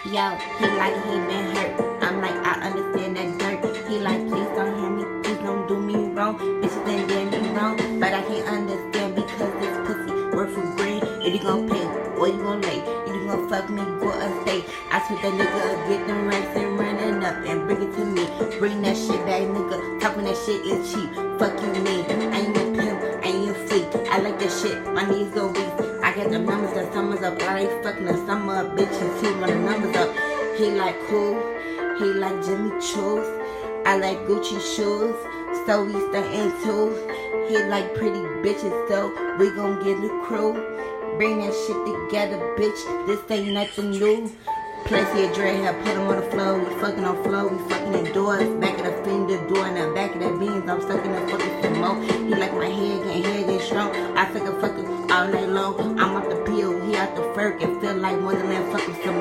Yo, he like he been hurt. I'm like, I understand that dirt. He like, please don't hear me, please don't do me wrong. Bitches done did me wrong, but I can't understand because this pussy worth for green. If you gon' pay or you gon' lay, if you gon' fuck me, go a stay. I swear that nigga get them racks and run it up and bring it to me. Bring that shit back, nigga. Talking that shit is cheap. Fuck you, me. I ain't a pimp, I ain't a freak. I like that shit, my knees go weak. I got the numbers, the summers up. I like fucking the summer up, bitches too, run the numbers up. He like cool, he like Jimmy Choo's. I like Gucci shoes, so we stuntin' too. He like pretty bitches, so we gon' get the crew. Bring that shit together, bitch, this ain't nothing new. Place your dread hair, put them on the floor. We fucking on floor, we fucking indoors. Back of the fender door, and the back of that beans, I'm stuck in the fucking some more. He like my head, can't hear this strong. I took a fucking all night long. I'm off the pill, he out the fur, and feel like Wonderland fucking some more.